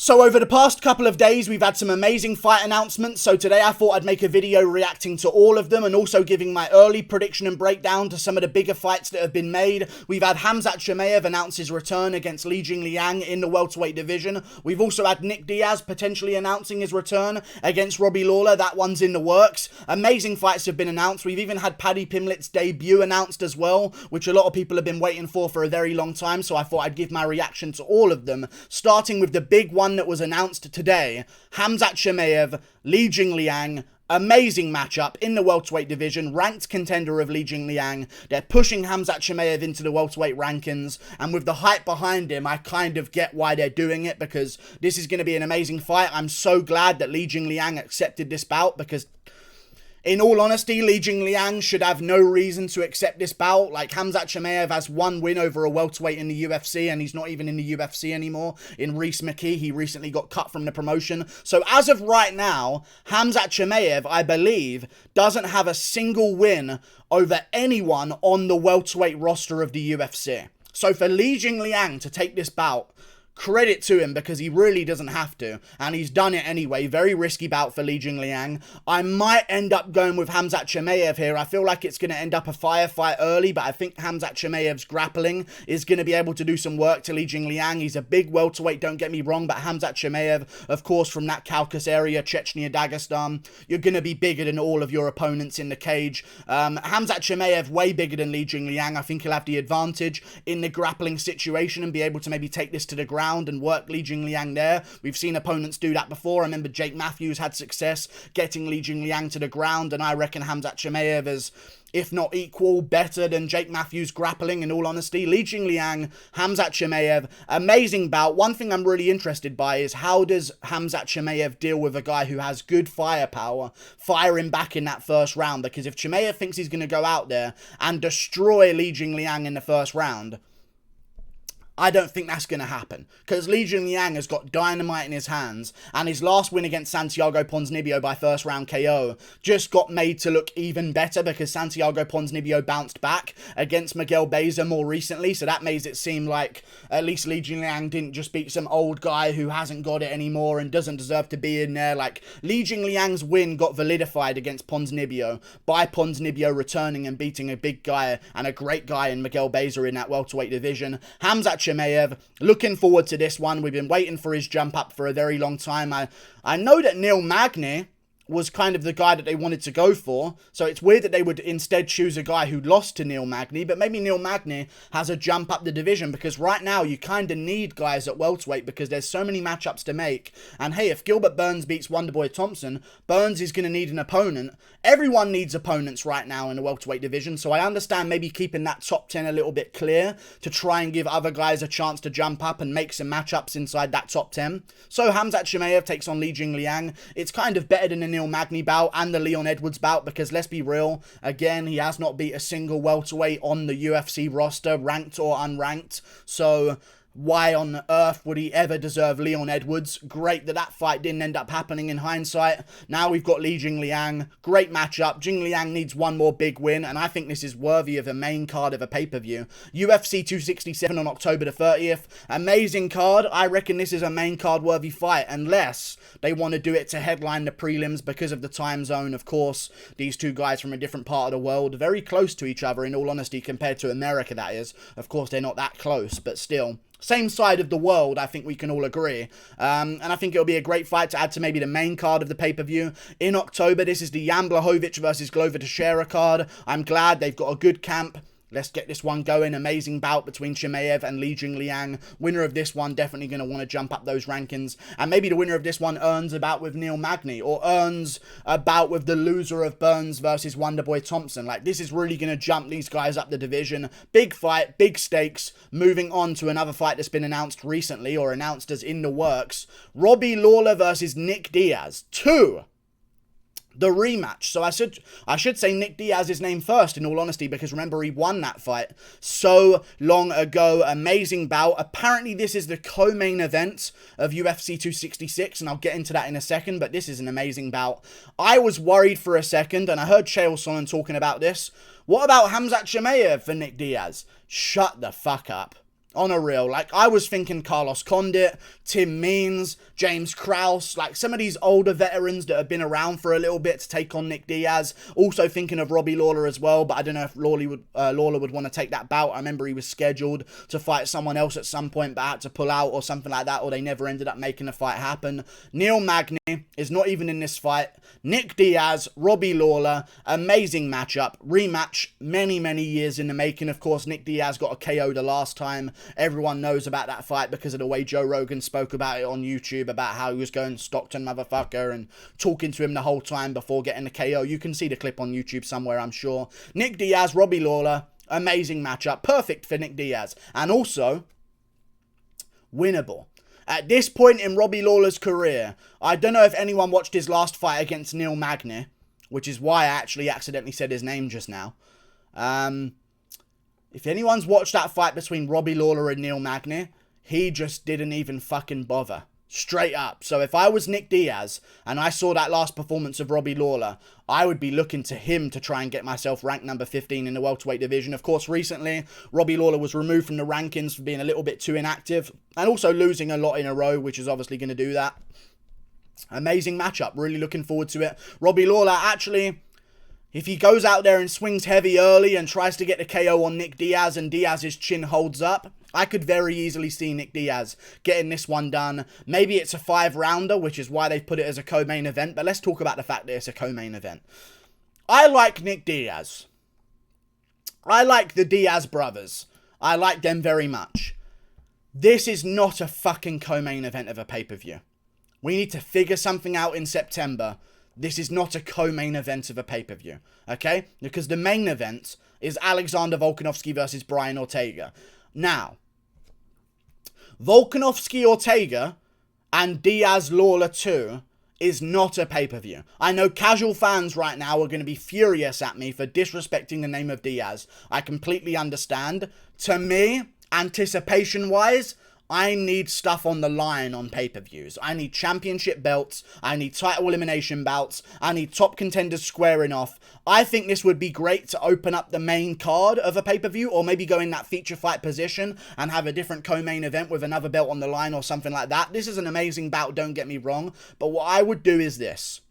So over the past couple of days, we've had some amazing fight announcements. So today I thought I'd make a video reacting to all of them and also giving my early prediction and breakdown to some of the bigger fights that have been made. We've had Khamzat Chimaev announce his return against Li Jingliang in the welterweight division. We've also had Nick Diaz potentially announcing his return against Robbie Lawler. That one's in the works. Amazing fights have been announced. We've even had Paddy Pimblett's debut announced as well, which a lot of people have been waiting for a very long time. So I thought I'd give my reaction to all of them, starting with the big one that was announced today. Khamzat Chimaev, Li Jingliang. Amazing matchup in the welterweight division, ranked contender of Li Jingliang. They're pushing Khamzat Chimaev into the welterweight rankings, and with the hype behind him, I kind of get why they're doing it, because this is going to be an amazing fight. I'm so glad that Li Jingliang accepted this bout, because in all honesty, Li Jingliang should have no reason to accept this bout. Like, Khamzat Chimaev has one win over a welterweight in the UFC, and he's not even in the UFC anymore. In Rhys McKee, he recently got cut from the promotion. So as of right now, Khamzat Chimaev, I believe, doesn't have a single win over anyone on the welterweight roster of the UFC. So for Li Jingliang to take this bout, credit to him, because he really doesn't have to, and he's done it anyway. Very risky bout for Li Jingliang. I might end up going with Khamzat Chimaev here. I feel like it's going to end up a firefight early, but I think Khamzat Chimaev's grappling is going to be able to do some work to Li Jingliang. He's a big welterweight, don't get me wrong, but Khamzat Chimaev, of course, from that Caucasus area, Chechnya, Dagestan, you're going to be bigger than all of your opponents in the cage. Khamzat Chimaev, way bigger than Li Jingliang. I think he'll have the advantage in the grappling situation and be able to maybe take this to the ground and work Li Jingliang there. We've seen opponents do that before. I remember Jake Matthews had success getting Li Jingliang to the ground, and I reckon Khamzat Chimaev is, if not equal, better than Jake Matthews grappling, in all honesty. Li Jingliang, Khamzat Chimaev, amazing bout. One thing I'm really interested by is how does Khamzat Chimaev deal with a guy who has good firepower, fire him back in that first round, because if Chimaev thinks he's going to go out there and destroy Li Jingliang in the first round, I don't think that's going to happen, because Li Jingliang has got dynamite in his hands, and his last win against Santiago Ponzinibbio by first round KO just got made to look even better, because Santiago Ponzinibbio bounced back against Miguel Beza more recently, so that makes it seem like at least Li Jingliang didn't just beat some old guy who hasn't got it anymore and doesn't deserve to be in there. Like, Li Jingliang's win got validified against Ponzinibbio by Ponzinibbio returning and beating a big guy and a great guy in Miguel Beza in that welterweight division. Khamzat Chimaev, looking forward to this one. We've been waiting for his jump up for a very long time. I know that Neil Magny was kind of the guy that they wanted to go for, so it's weird that they would instead choose a guy who lost to Neil Magny, but maybe Neil Magny has a jump up the division, because right now you kind of need guys at welterweight, because there's so many matchups to make. And hey, if Gilbert Burns beats Wonderboy Thompson, Burns is going to need an opponent. Everyone needs opponents right now in the welterweight division, so I understand maybe keeping that top 10 a little bit clear to try and give other guys a chance to jump up and make some matchups inside that top 10. So Khamzat Chimaev takes on Li Jingliang. It's kind of better than the Neil Magny bout and the Leon Edwards bout, because let's be real, again, he has not beat a single welterweight on the UFC roster, ranked or unranked, so why on earth would he ever deserve Leon Edwards? Great that that fight didn't end up happening in hindsight. Now we've got Li Jingliang. Great matchup. Jingliang needs one more big win, and I think this is worthy of a main card of a pay-per-view. UFC 267 on October the 30th. Amazing card. I reckon this is a main card worthy fight, unless they want to do it to headline the prelims because of the time zone. Of course, these two guys from a different part of the world, very close to each other, in all honesty, compared to America, that is. Of course, they're not that close, but still. Same side of the world, I think we can all agree. And I think it'll be a great fight to add to maybe the main card of the pay-per-view. In October, this is the Jan Blachowicz versus Glover Teixeira card. I'm glad they've got a good camp. Let's get this one going. Amazing bout between Chimaev and Li Jingliang. Winner of this one definitely going to want to jump up those rankings. And maybe the winner of this one earns a bout with Neil Magny, or earns a bout with the loser of Burns versus Wonderboy Thompson. Like, this is really going to jump these guys up the division. Big fight, big stakes. Moving on to another fight that's been announced recently, or announced as in the works. Robbie Lawler versus Nick Diaz. The rematch. So I should say Nick Diaz's name first, in all honesty, because remember, he won that fight so long ago. Amazing bout. Apparently this is the co-main event of UFC 266, and I'll get into that in a second, but this is an amazing bout. I was worried for a second, and I heard Chael Sonnen talking about this. What about Khamzat Chimaev for Nick Diaz? Shut the fuck up. On a real, like, I was thinking Carlos Condit, Tim Means, James Krause, like some of these older veterans that have been around for a little bit to take on Nick Diaz. Also thinking of Robbie Lawler as well, but I don't know if Lawler would want to take that bout. I remember he was scheduled to fight someone else at some point, but had to pull out or something like that, or they never ended up making the fight happen. Neil Magny is not even in this fight. Nick Diaz, Robbie Lawler, amazing matchup. Rematch, many, many years in the making. Of course, Nick Diaz got a KO the last time. Everyone knows about that fight because of the way Joe Rogan spoke about it on YouTube, about how he was going Stockton motherfucker and talking to him the whole time before getting the KO. You can see the clip on YouTube somewhere, I'm sure. Nick Diaz, Robbie Lawler, amazing matchup. Perfect for Nick Diaz. And also, winnable. At this point in Robbie Lawler's career, I don't know if anyone watched his last fight against Neil Magny, which is why I actually accidentally said his name just now. If anyone's watched that fight between Robbie Lawler and Neil Magny, he just didn't even fucking bother. Straight up. So if I was Nick Diaz and I saw that last performance of Robbie Lawler, I would be looking to him to try and get myself ranked number 15 in the welterweight division. Of course, recently, Robbie Lawler was removed from the rankings for being a little bit too inactive and also losing a lot in a row, which is obviously going to do that. Amazing matchup. Really looking forward to it. Robbie Lawler, actually, if he goes out there and swings heavy early and tries to get the KO on Nick Diaz and Diaz's chin holds up, I could very easily see Nick Diaz getting this one done. Maybe it's a 5-rounder, which is why they've put it as a co-main event, but let's talk about the fact that it's a co-main event. I like Nick Diaz. I like the Diaz brothers. I like them very much. This is not a fucking co-main event of a pay-per-view. We need to figure something out in September. This is not a co-main event of a pay-per-view, okay? Because the main event is Alexander Volkanovski versus Brian Ortega. Now, Volkanovski-Ortega and Diaz-Lawler 2 is not a pay-per-view. I know casual fans right now are going to be furious at me for disrespecting the name of Diaz. I completely understand. To me, anticipation-wise, I need stuff on the line on pay-per-views. I need championship belts. I need title elimination bouts. I need top contenders squaring off. I think this would be great to open up the main card of a pay-per-view, or maybe go in that feature fight position and have a different co-main event with another belt on the line or something like that. This is an amazing bout, don't get me wrong. But what I would do is this.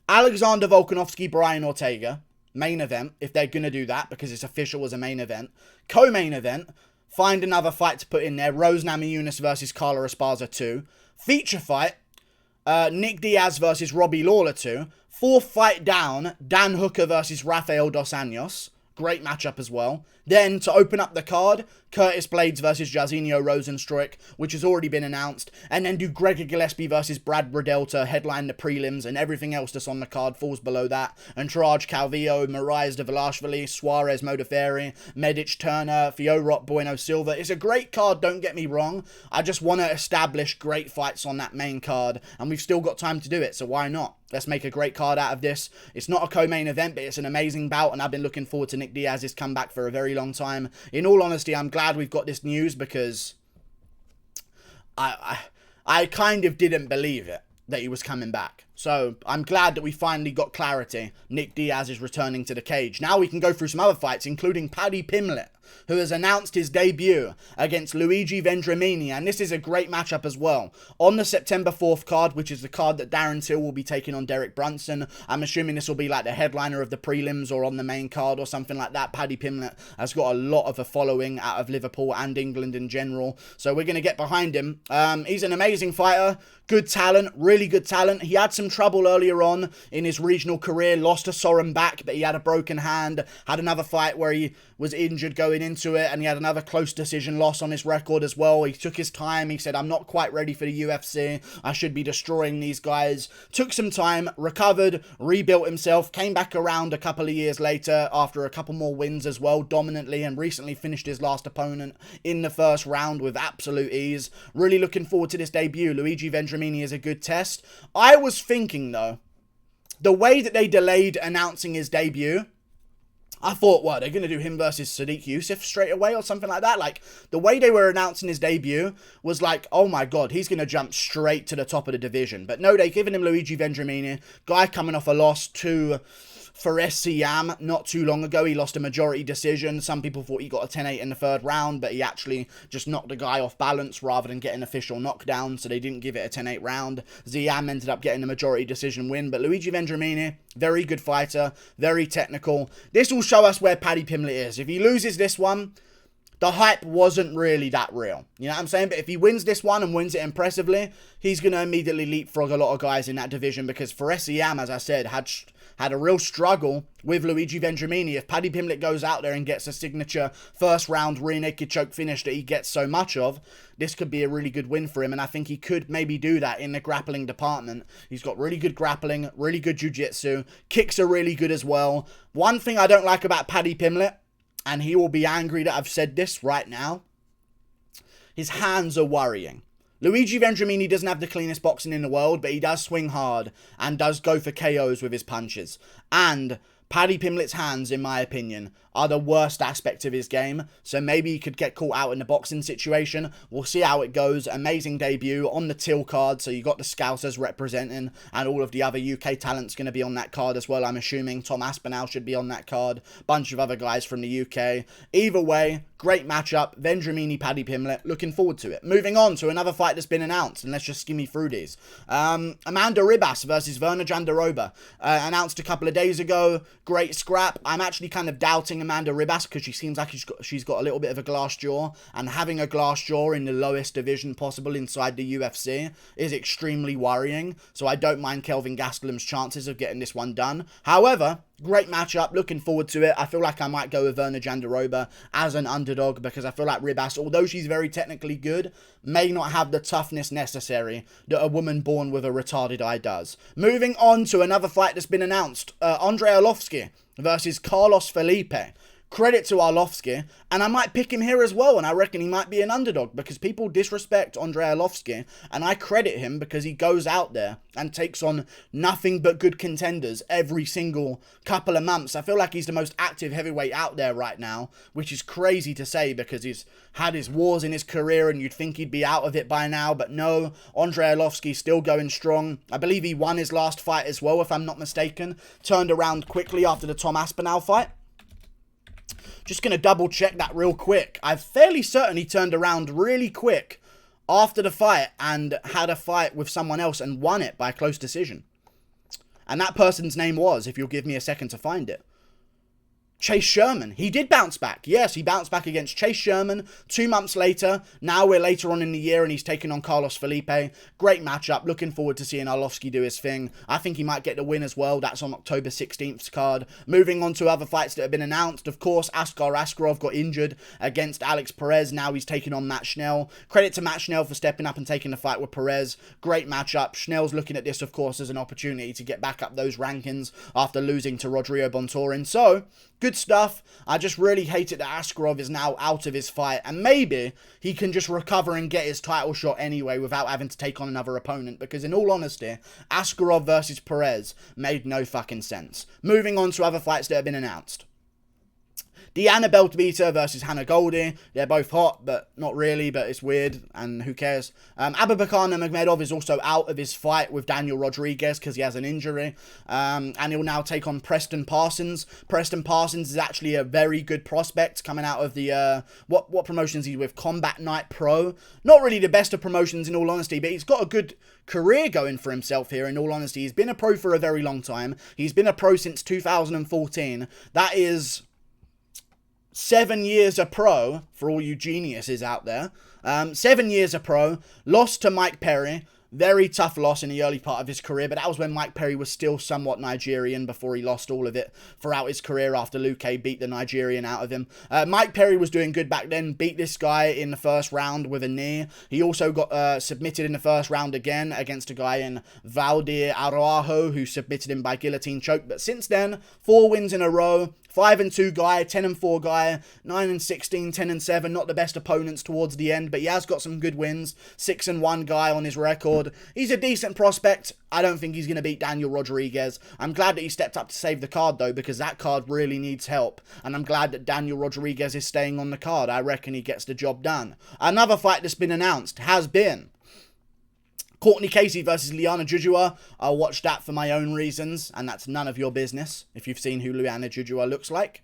Alexander Volkanovski, Brian Ortega, main event, if they're going to do that, because it's official as a main event. Co-main event. Find another fight to put in there. Rose Namajunas versus Carla Esparza 2. Feature fight. Nick Diaz versus Robbie Lawler 2. Fourth fight down. Dan Hooker versus Rafael Dos Anjos. Great matchup as well. Then, to open up the card, Curtis Blades versus Jairzinho Rozenstruik, which has already been announced. And then do Gregor Gillespie versus Brad Riddell to headline the prelims, and everything else that's on the card falls below that. Andrade Calvillo, Moraes de Velashvili, Suarez Modafferi, Medic Turner, Fiorot Bueno Silva. It's a great card, don't get me wrong. I just want to establish great fights on that main card, and we've still got time to do it, so why not? Let's make a great card out of this. It's not a co-main event, but it's an amazing bout, and I've been looking forward to Nick Diaz's comeback for a very long time. In all honesty, I'm glad we've got this news, because I kind of didn't believe it, that he was coming back. So I'm glad that we finally got clarity. Nick Diaz is returning to the cage. Now we can go through some other fights, including Paddy Pimblett, who has announced his debut against Luigi Vendramini, and this is a great matchup as well. On the September 4th card, which is the card that Darren Till will be taking on Derek Brunson, I'm assuming this will be like the headliner of the prelims or on the main card or something like that. Paddy Pimblett has got a lot of a following out of Liverpool and England in general, so we're going to get behind him. He's an amazing fighter, good talent, really good talent. He had some trouble earlier on in his regional career, lost to Soren back, but he had a broken hand, had another fight where he was injured going into it, and he had another close decision loss on his record as well. He took his time. He said, I'm not quite ready for the UFC. I should be destroying these guys. Took some time, recovered, rebuilt himself, came back around a couple of years later after a couple more wins as well, dominantly, and recently finished his last opponent in the first round with absolute ease. Really looking forward to this debut. Luigi Vendramini is a good test. I was thinking, though, the way that they delayed announcing his debut, I thought, what, they're going to do him versus Sadiq Youssef straight away or something like that? Like, the way they were announcing his debut was like, oh my god, he's going to jump straight to the top of the division. But no, they've given him Luigi Vendramini, guy coming off a loss to For Siam not too long ago. He lost a majority decision. Some people thought he got a 10-8 in the third round, but he actually just knocked the guy off balance rather than get an official knockdown, so they didn't give it a 10-8 round. Siam ended up getting a majority decision win, but Luigi Vendramini, very good fighter, very technical. This will show us where Paddy Pimblett is. If he loses this one, the hype wasn't really that real. You know what I'm saying? But if he wins this one and wins it impressively, he's going to immediately leapfrog a lot of guys in that division, because Siam, as I said, had a real struggle with Luigi Vendramini. If Paddy Pimblett goes out there and gets a signature first round rear naked choke finish that he gets so much of, this could be a really good win for him, and I think he could maybe do that in the grappling department. He's got really good grappling, really good jiu-jitsu, kicks are really good as well. One thing I don't like about Paddy Pimblett, and he will be angry that I've said this right now, his hands are worrying. Luigi Vendramini doesn't have the cleanest boxing in the world, but he does swing hard and does go for KOs with his punches. And Paddy Pimblett's hands, in my opinion, are the worst aspect of his game, so maybe he could get caught out in the boxing situation. We'll see how it goes. Amazing debut on the Till card, so you got the Scousers representing, and all of the other UK talents going to be on that card as well, I'm assuming. Tom Aspinall should be on that card, bunch of other guys from the UK. Either way, great matchup, Vendramini, Paddy Pimblett, looking forward to it. Moving on to another fight that's been announced, and let's just skim through these. Amanda Ribas versus Verna Jandiroba, announced a couple of days ago. Great scrap. I'm actually kind of doubting Amanda Ribas, because she seems like she's got a little bit of a glass jaw, and having a glass jaw in the lowest division possible inside the UFC is extremely worrying, so I don't mind Kelvin Gastelum's chances of getting this one done. However, great matchup, looking forward to it. I feel like I might go with Verna Jandiroba as an underdog, because I feel like Ribas, although she's very technically good, may not have the toughness necessary that a woman born with a retarded eye does. Moving on to another fight that's been announced. Andrei Arlovski versus Carlos Felipe. Credit to Arlovski, and I might pick him here as well, and I reckon he might be an underdog, because people disrespect Andrei Arlovski, and I credit him because he goes out there and takes on nothing but good contenders every single couple of months. I feel like he's the most active heavyweight out there right now, which is crazy to say, because he's had his wars in his career and you'd think he'd be out of it by now, but no, Andrei Arlovski's still going strong. I believe he won his last fight as well, if I'm not mistaken. Turned around quickly after the Tom Aspinall fight. Just going to double check that real quick. I'm fairly certain he turned around really quick after the fight and had a fight with someone else and won it by a close decision. And that person's name was, if you'll give me a second to find it, Chase Sherman. He did bounce back. Yes, he bounced back against Chase Sherman 2 months later. Now we're later on in the year and he's taking on Carlos Felipe. Great matchup. Looking forward to seeing Arlovski do his thing. I think he might get the win as well. That's on October 16th's card. Moving on to other fights that have been announced. Of course, Askar Askarov got injured against Alex Perez. Now he's taking on Matt Schnell. Credit to Matt Schnell for stepping up and taking the fight with Perez. Great matchup. Schnell's looking at this, of course, as an opportunity to get back up those rankings after losing to Rodrigo Bontorin. So, good stuff. I just really hate it that Askarov is now out of his fight, and maybe he can just recover and get his title shot anyway without having to take on another opponent, because in all honesty, Askarov versus Perez made no fucking sense. Moving on to other fights that have been announced. Diana Beltbita versus Hannah Goldie. They're both hot, but not really, but it's weird, and who cares? Abubakar Nurmagomedov is also out of his fight with Daniel Rodriguez because he has an injury, and he'll now take on Preston Parsons. Preston Parsons is actually a very good prospect coming out of the, what promotion is he with? Combat Night Pro. Not really the best of promotions in all honesty, but he's got a good career going for himself here in all honesty. He's been a pro for a very long time. He's been a pro since 2014. That is 7 years a pro, for all you geniuses out there. 7 years a pro, lost to Mike Perry. Very tough loss in the early part of his career, but that was when Mike Perry was still somewhat Nigerian before he lost all of it throughout his career after Luque beat the Nigerian out of him. Mike Perry was doing good back then, beat this guy in the first round with a knee. He also got submitted in the first round again against a guy in Valdir Araujo who submitted him by guillotine choke. But since then, 4 wins in a row. 5-2 guy, 10-4 guy, 9-16, 10-7, not the best opponents towards the end, but he has got some good wins. 6-1 guy on his record. He's a decent prospect. I don't think he's going to beat Daniel Rodriguez. I'm glad that he stepped up to save the card though, because that card really needs help, and I'm glad that Daniel Rodriguez is staying on the card. I reckon he gets the job done. Another fight that's been announced has been Courtney Casey versus Liana Jujua. I'll watch that for my own reasons, and that's none of your business if you've seen who Liana Jujua looks like.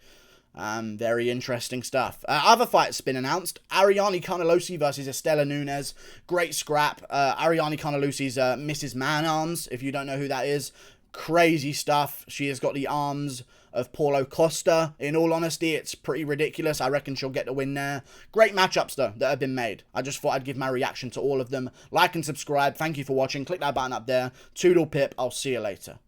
Very interesting stuff. Other fights been announced. Ariane Carnelossi versus Estela Nunes. Great scrap. Ariane Carnellossi's Mrs. Man-Arms, if you don't know who that is. Crazy stuff. She has got the arms of Paulo Costa. In all honesty, it's pretty ridiculous. I reckon she'll get the win there. Great matchups, though, that have been made. I just thought I'd give my reaction to all of them. Like and subscribe. Thank you for watching. Click that button up there. Toodle pip. I'll see you later.